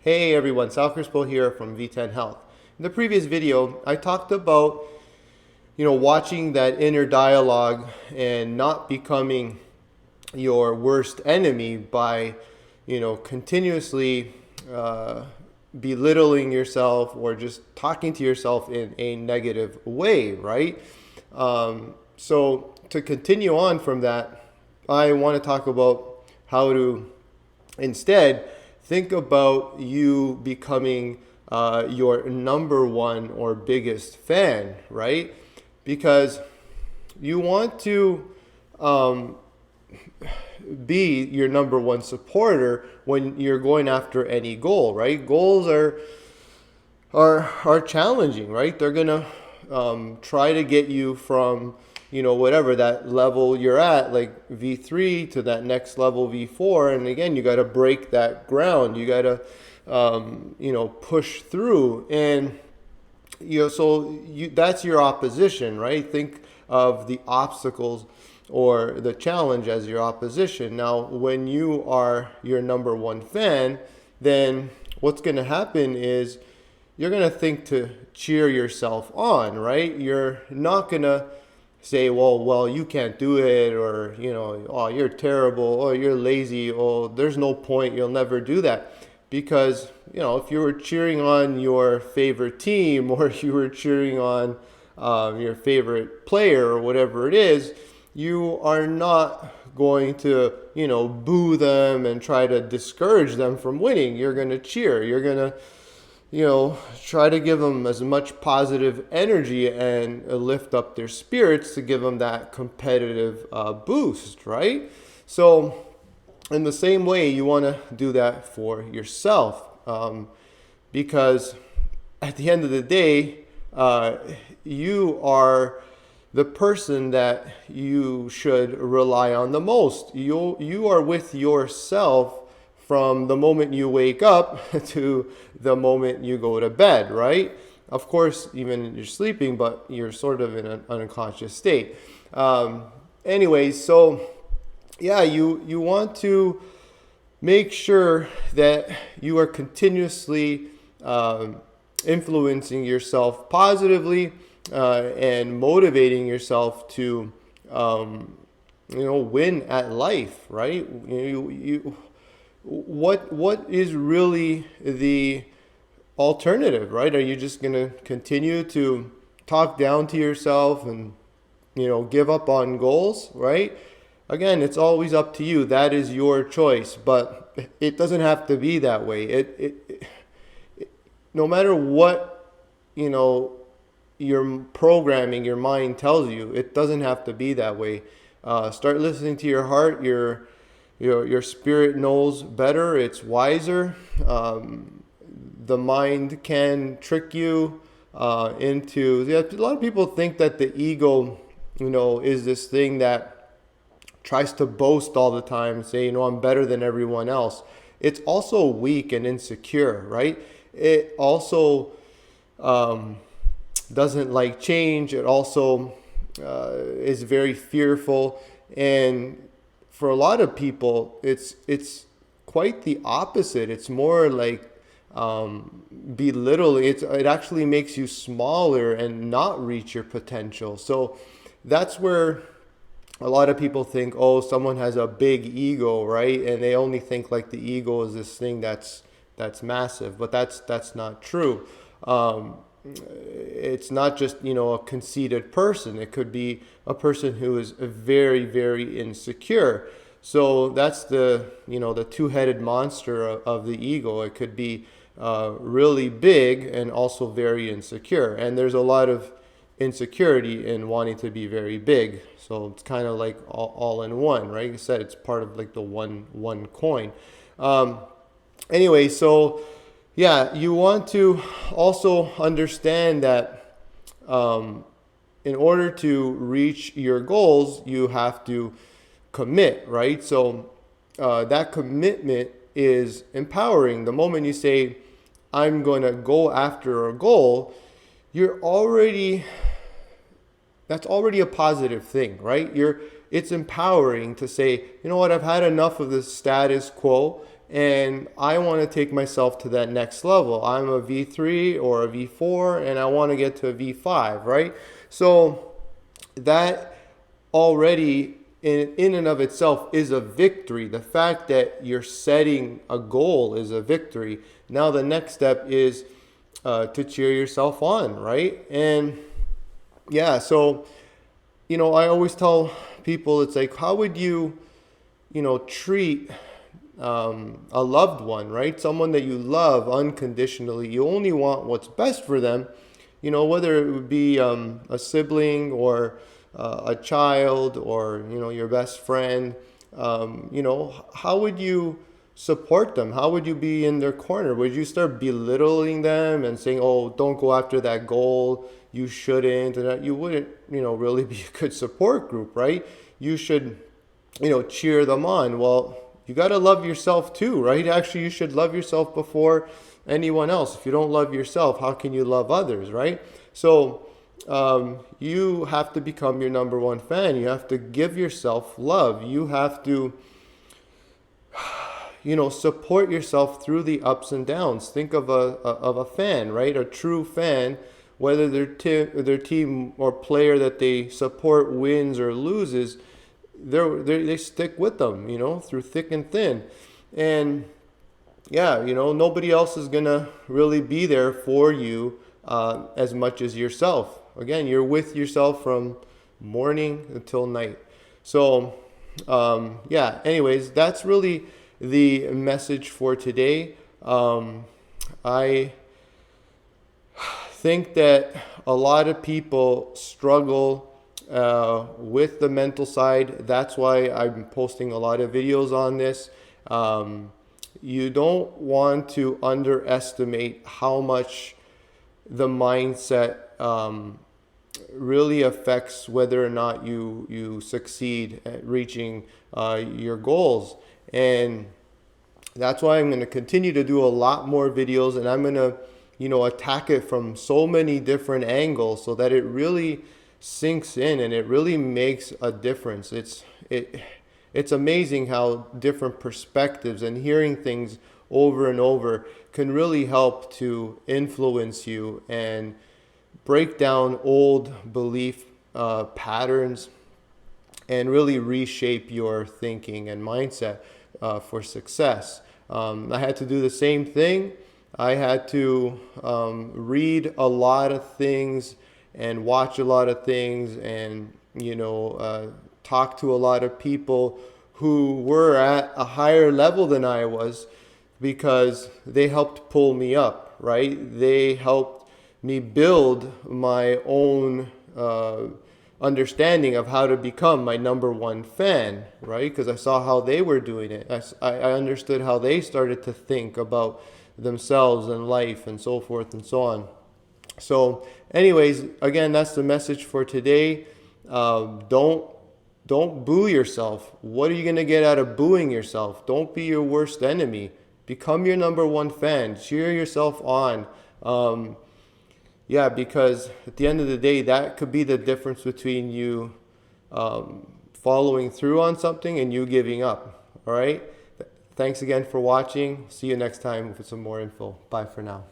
Hey everyone, Sal Crispo here from V10 Health. In the previous video, I talked about, watching that inner dialogue and not becoming your worst enemy by, continuously belittling yourself or just talking to yourself in a negative way, right? So to continue on from that, I want to talk about how to instead think about you becoming your number one or biggest fan, right? Because you want to um, be your number one supporter when you're going after any goal, right? Goals are challenging, right? They're gonna try to get you from whatever that level you're at, like V3, to that next level V4, and again you got to break that ground. You got to push through, and that's your opposition, right? Think of the obstacles or the challenge as your opposition. Now, when you are your number one fan, then what's going to happen is you're going to think to cheer yourself on, right? You're not going to say, well, you can't do it, or, oh, you're terrible, or you're lazy, oh, there's no point, you'll never do that. Because, if you were cheering on your favorite team or you were cheering on your favorite player or whatever it is, you are not going to, boo them and try to discourage them from winning. You're going to cheer. You're going to, try to give them as much positive energy and lift up their spirits to give them that competitive boost, right? So, in the same way, you want to do that for yourself, because at the end of the day, you are the person that you should rely on the most. You are with yourself from the moment you wake up to the moment you go to bed, right? Of course, even you're sleeping, but you're sort of in an unconscious state. Anyways, so yeah, you want to make sure that you are continuously influencing yourself positively and motivating yourself to win at life, right? What is really the alternative, right? Are you just going to continue to talk down to yourself and give up on goals, right? Again, it's always up to you. That is your choice, but it doesn't have to be that way. No matter what, your programming, your mind tells you, it doesn't have to be that way. Start listening to your heart. Your spirit knows better. It's wiser. The mind can trick you into. Yeah, a lot of people think that the ego, is this thing that tries to boast all the time and say, I'm better than everyone else. It's also weak and insecure, right? It also doesn't like change. It also is very fearful. And for a lot of people, it's quite the opposite. It's more like belittling. It actually makes you smaller and not reach your potential. So that's where a lot of people think, oh, someone has a big ego, right? And they only think like the ego is this thing that's massive, but that's not true. It's not just a conceited person. It could be a person who is very, very insecure. So that's the two-headed monster of the ego. It could be really big and also very insecure. And there's a lot of insecurity in wanting to be very big. So it's kind of like all in one, right? Like I said, it's part of like the one coin. Anyway, so yeah, you want to also understand that in order to reach your goals, you have to commit, right? So that commitment is empowering. The moment you say, I'm going to go after a goal, that's already a positive thing, right? It's empowering to say, you know what, I've had enough of the status quo, and I want to take myself to that next level. I'm a V3 or a V4, and I want to get to a V5, right? So that already in and of itself is a victory. The fact that you're setting a goal is a victory. Now the next step is to cheer yourself on, right? And yeah, so I always tell people, it's like, how would you treat a loved one, right? Someone that you love unconditionally. You only want what's best for them, whether it would be a sibling or a child or, your best friend. How would you support them? How would you be in their corner? Would you start belittling them and saying, oh, don't go after that goal, you shouldn't? And that you wouldn't, really be a good support group, right? You should, cheer them on. Well, you got to love yourself too, right? Actually, you should love yourself before anyone else. If you don't love yourself, how can you love others, right? So you have to become your number one fan. You have to give yourself love. You have to, support yourself through the ups and downs. Think of a fan, right? A true fan, whether their team or player that they support wins or loses, they stick with them, through thick and thin. And yeah, nobody else is gonna really be there for you as much as yourself. Again, you're with yourself from morning until night. So yeah, anyways, that's really the message for today. I think that a lot of people struggle with the mental side. That's why I'm posting a lot of videos on this. You don't want to underestimate how much the mindset really affects whether or not you succeed at reaching your goals. And that's why I'm going to continue to do a lot more videos, and I'm going to attack it from so many different angles so that it really sinks in and it really makes a difference. It's amazing how different perspectives and hearing things over and over can really help to influence you and break down old belief patterns and really reshape your thinking and mindset for success. I had to do the same thing. I had to read a lot of things and watch a lot of things and talk to a lot of people who were at a higher level than I was, because they helped pull me up, right? They helped me build my own understanding of how to become my number one fan, right? Because I saw how they were doing it. I understood how they started to think about themselves and life and so forth and so on. So anyways, again, that's the message for today. Don't boo yourself. What are you going to get out of booing yourself? Don't be your worst enemy. Become your number one fan. Cheer yourself on. Because at the end of the day, that could be the difference between you following through on something and you giving up. All right? Thanks again for watching. See you next time with some more info. Bye for now.